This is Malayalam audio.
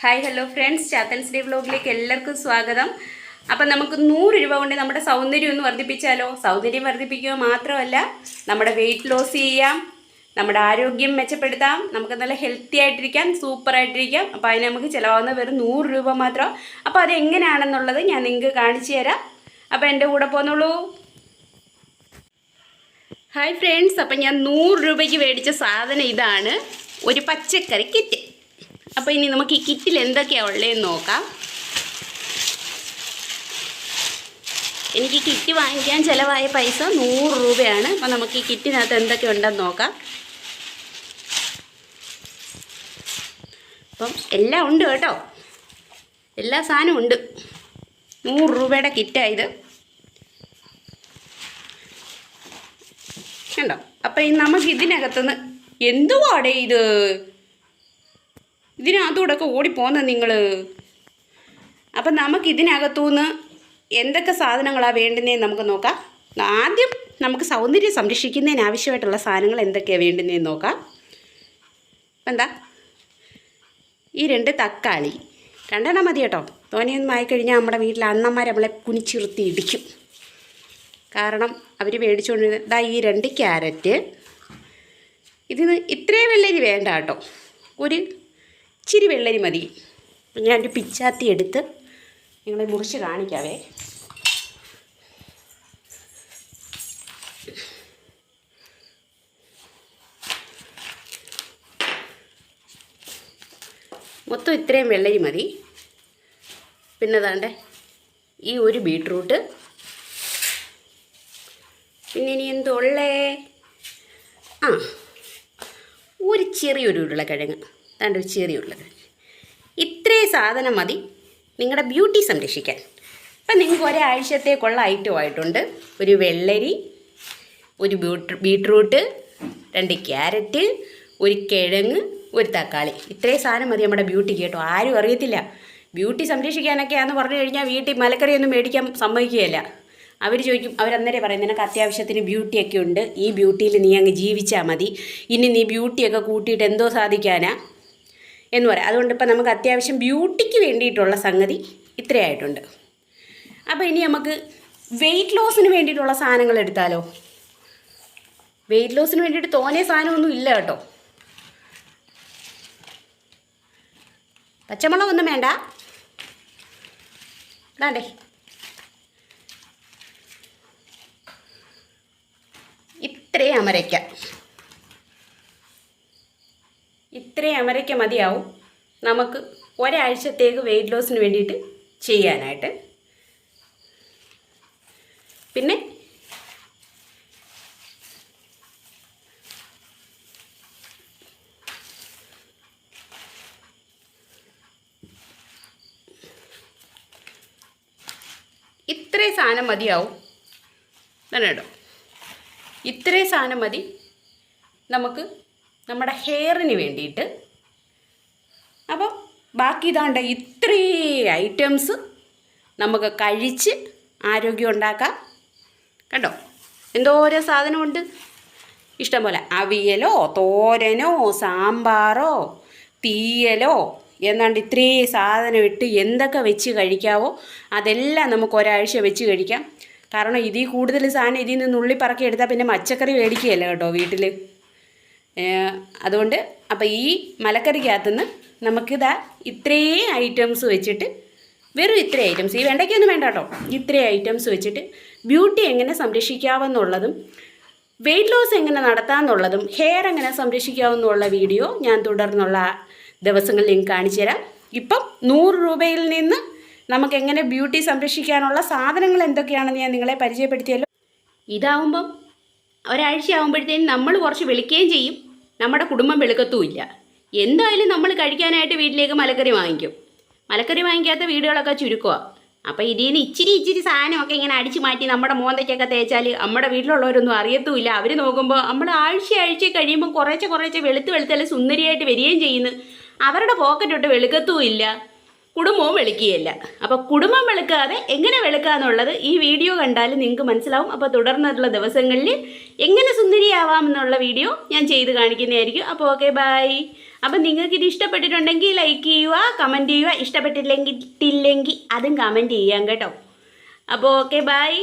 ഹായ് ഹലോ ഫ്രണ്ട്സ്, ചാത്തൻസ് ഡേ വ്ലോഗിലേക്ക് എല്ലാവർക്കും സ്വാഗതം. അപ്പം നമുക്ക് 100 രൂപ കൊണ്ട് നമ്മുടെ സൗന്ദര്യം ഒന്ന് വർദ്ധിപ്പിച്ചാലോ? സൗന്ദര്യം വർദ്ധിപ്പിക്കുക മാത്രമല്ല, നമ്മുടെ വെയിറ്റ് ലോസ് ചെയ്യാം, നമ്മുടെ ആരോഗ്യം മെച്ചപ്പെടുത്താം, നമുക്ക് നല്ല ഹെൽത്തി ആയിട്ടിരിക്കാം, സൂപ്പറായിട്ടിരിക്കാം. അപ്പോൾ അതിന് നമുക്ക് ചിലവാകുന്ന വെറും 100 രൂപ മാത്രം. അപ്പോൾ അതെങ്ങനെയാണെന്നുള്ളത് ഞാൻ നിങ്ങൾക്ക് കാണിച്ചു തരാം. അപ്പോൾ എൻ്റെ കൂടെ പോന്നോളൂ. ഹായ് ഫ്രണ്ട്സ്, അപ്പം ഞാൻ 100 രൂപയ്ക്ക് മേടിച്ച സാധനം ഇതാണ്, ഒരു പച്ചക്കറി കിറ്റ്. അപ്പോൾ ഇനി നമുക്ക് ഈ കിറ്റിൽ എന്തൊക്കെയാണ് ഉള്ളതെന്ന് നോക്കാം. എനിക്ക് കിറ്റ് വാങ്ങിക്കാൻ ചിലവായ പൈസ 100 രൂപയാണ്. അപ്പോൾ നമുക്ക് ഈ കിറ്റിനകത്ത് എന്തൊക്കെ ഉണ്ടെന്ന് നോക്കാം. അപ്പം എല്ലാം ഉണ്ട് കേട്ടോ, എല്ലാ സാധനവും ഉണ്ട്. 100 രൂപയുടെ കിറ്റായത് കണ്ടോ. അപ്പം ഇനി നമുക്ക് ഇതിനകത്തുനിന്ന് എന്തുവാടേ ഇതിനകത്തൂടെയൊക്കെ ഓടിപ്പോകുന്നത് നിങ്ങൾ. അപ്പം നമുക്ക് ഇതിനകത്തുനിന്ന് എന്തൊക്കെ സാധനങ്ങളാണ് വേണ്ടുന്നതെന്ന് നമുക്ക് നോക്കാം. ആദ്യം നമുക്ക് സൗന്ദര്യം സംരക്ഷിക്കുന്നതിന് ആവശ്യമായിട്ടുള്ള സാധനങ്ങൾ എന്തൊക്കെയാണ് വേണ്ടുന്നതെന്ന് നോക്കാം. അപ്പം എന്താ, ഈ 2 തക്കാളി, 2 മതി കേട്ടോ. തോനെയൊന്നും ആയിക്കഴിഞ്ഞാൽ നമ്മുടെ വീട്ടിലെ അണ്ണന്മാർ നമ്മളെ കുനിച്ചിറുത്തി ഇടിക്കും. കാരണം അവർ മേടിച്ചുകൊണ്ടിരുന്നത് ഈ 2 ക്യാരറ്റ്. ഇതിന് ഇത്രയും വെള്ളരി വേണ്ട കേട്ടോ, ഒരു ഇച്ചിരി വെള്ളരി മതി. ഞാനൊരു പിച്ചാത്തി എടുത്ത് നിങ്ങളെ മുറിച്ച് കാണിക്കാവേ. മൊത്തം ഇത്രയും വെള്ളരി മതി. പിന്നെ ദാണ്ടെ ഈ ഒരു ബീട്രൂട്ട്. പിന്നെ ഇനി എന്തുള്ളേ, ഒരു ചെറിയൊരു ഉരുളക്കിഴങ്ങ്. ദാണ്ട് ഒരു ചെറിയ ഉരുളക്കിഴങ്ങ്. ഇത്രയും സാധനം മതി നിങ്ങളുടെ ബ്യൂട്ടി സംരക്ഷിക്കാൻ. അപ്പം നിങ്ങൾക്ക് ഒരാഴ്ചത്തേക്കുള്ള ഐറ്റം ആയിട്ടുണ്ട്. ഒരു വെള്ളരി, ഒരു ബീട്രൂട്ട്, 2 ക്യാരറ്റ്, ഒരു കിഴങ്ങ്, ഒരു തക്കാളി. ഇത്രയും സാധനം മതി നമ്മുടെ ബ്യൂട്ടിക്ക് കേട്ടോ. ആരും അറിയത്തില്ല. ബ്യൂട്ടി സംരക്ഷിക്കാനൊക്കെയാണെന്ന് പറഞ്ഞു കഴിഞ്ഞാൽ വീട്ടിൽ മലക്കറിയൊന്നും മേടിക്കാൻ സമ്മതിക്കുകയില്ല. അവർ ചോദിക്കും, അവരന്നേരം പറയും നിനക്ക് അത്യാവശ്യത്തിന് ബ്യൂട്ടിയൊക്കെ ഉണ്ട്, ഈ ബ്യൂട്ടിയിൽ നീ അങ്ങ് ജീവിച്ചാൽ മതി, ഇനി നീ ബ്യൂട്ടിയൊക്കെ കൂട്ടിയിട്ട് എന്തോ സാധിക്കാനാ എന്ന് പറയാം. അതുകൊണ്ട് ഇപ്പം നമുക്ക് അത്യാവശ്യം ബ്യൂട്ടിക്ക് വേണ്ടിയിട്ടുള്ള സംഗതി ഇത്രയായിട്ടുണ്ട്. അപ്പോൾ ഇനി നമുക്ക് വെയിറ്റ് ലോസിന് വേണ്ടിയിട്ടുള്ള സാധനങ്ങൾ എടുത്താലോ? വെയിറ്റ് ലോസിന് വേണ്ടിയിട്ട് തോനെ സാധനമൊന്നും ഇല്ല കേട്ടോ. പച്ചമുളകൊന്നും വേണ്ട. വേണ്ടേ, ഇത്രയും അമരയ്ക്ക മതിയാവും നമുക്ക് ഒരാഴ്ചത്തേക്ക് വെയിറ്റ് ലോസിന് വേണ്ടിയിട്ട് ചെയ്യാനായിട്ട്. പിന്നെ ഇത്രയും സാധനം മതിയാവും കേട്ടോ. ഇത്രയും സാധനം മതി നമുക്ക് നമ്മുടെ ഹെയറിന് വേണ്ടിയിട്ട്. അപ്പം ബാക്കി ഇതാണ്ട് ഇത്രയും ഐറ്റംസ് നമുക്ക് കഴിച്ച് ആരോഗ്യം ഉണ്ടാക്കാം കേട്ടോ. എന്തോരോ സാധനമുണ്ട്, ഇഷ്ടംപോലെ. അവിയലോ തോരനോ സാമ്പാറോ തീയലോ എന്നാണ്ട് ഇത്രയും സാധനം ഇട്ട് എന്തൊക്കെ വെച്ച് കഴിക്കാവോ അതെല്ലാം നമുക്ക് ഒരാഴ്ച വെച്ച് കഴിക്കാം. കാരണം ഇതിൽ കൂടുതൽ സാധനം ഇതിൽ നിന്ന് ഉള്ളിപ്പറക്കി എടുത്താൽ പിന്നെ പച്ചക്കറി മേടിക്കുകയല്ല കേട്ടോ വീട്ടിൽ. അതുകൊണ്ട് അപ്പോൾ ഈ മലക്കറിക്കകത്തുനിന്ന് നമുക്കിതാ ഇത്രയും ഐറ്റംസ് വെച്ചിട്ട്, വെറും ഇത്രയും ഐറ്റംസ്, ഈ വെണ്ടയ്ക്കൊന്നും വേണ്ട കേട്ടോ, ഇത്രയും ഐറ്റംസ് വെച്ചിട്ട് ബ്യൂട്ടി എങ്ങനെ സംരക്ഷിക്കാമെന്നുള്ളതും വെയിറ്റ് ലോസ് എങ്ങനെ നടത്താമെന്നുള്ളതും ഹെയർ എങ്ങനെ സംരക്ഷിക്കാമെന്നുള്ള വീഡിയോ ഞാൻ തുടർന്നുള്ള ദിവസങ്ങളിൽ നിങ്ങൾക്ക് കാണിച്ചു തരാം. ഇപ്പം 100 രൂപയിൽ നിന്ന് നമുക്ക് എങ്ങനെ ബ്യൂട്ടി സംരക്ഷിക്കാനുള്ള സാധനങ്ങൾ എന്തൊക്കെയാണെന്ന് ഞാൻ നിങ്ങളെ പരിചയപ്പെടുത്തിയല്ലോ. ഇതാവുമ്പം ഒരാഴ്ച ആകുമ്പോഴത്തേനും നമ്മൾ കുറച്ച് വെളുക്കുകയും ചെയ്യും, നമ്മുടെ കുടുംബം വെളുക്കത്തുമില്ല. എന്തായാലും നമ്മൾ കഴിക്കാനായിട്ട് വീട്ടിലേക്ക് മലക്കറി വാങ്ങിക്കും. മലക്കറി വാങ്ങിക്കാത്ത വീടുകളൊക്കെ ചുരുക്കമാണ്. അപ്പോൾ ഇതിൽ നിന്ന് ഇച്ചിരി സാധനമൊക്കെ ഇങ്ങനെ അടിച്ചു മാറ്റി നമ്മുടെ മോന്തയ്ക്കൊക്കെ തേച്ചാൽ നമ്മുടെ വീട്ടിലുള്ളവരൊന്നും അറിയത്തുമില്ല. അവർ നോക്കുമ്പോൾ നമ്മൾ ആഴ്ച കഴിയുമ്പോൾ കുറേശ്ശെ വെളുത്തല്ലേ സുന്ദരിയായിട്ട് വരികയും ചെയ്യുന്നു. അവരുടെ പോക്കറ്റൊട്ട് വെളുക്കത്തുമില്ല. കുടുംബവും വെളുക്കുകയില്ല. അപ്പോൾ കുടുംബം വെളുക്കാതെ എങ്ങനെ വെളുക്കുക എന്നുള്ളത് ഈ വീഡിയോ കണ്ടാൽ നിങ്ങൾക്ക് മനസ്സിലാവും. അപ്പോൾ തുടർന്നുള്ള ദിവസങ്ങളിൽ എങ്ങനെ സുന്ദരിയാവാമെന്നുള്ള വീഡിയോ ഞാൻ ചെയ്ത് കാണിക്കുന്നതായിരിക്കും. അപ്പോൾ ഓക്കെ, ബൈ. അപ്പം നിങ്ങൾക്ക് ഇത് ഇഷ്ടപ്പെട്ടിട്ടുണ്ടെങ്കിൽ ലൈക്ക് ചെയ്യുക, കമൻറ്റ് ചെയ്യുക. ഇഷ്ടപ്പെട്ടില്ലെങ്കിൽ അതും കമൻറ്റ് ചെയ്യാം കേട്ടോ. അപ്പോൾ ഓക്കെ, ബൈ.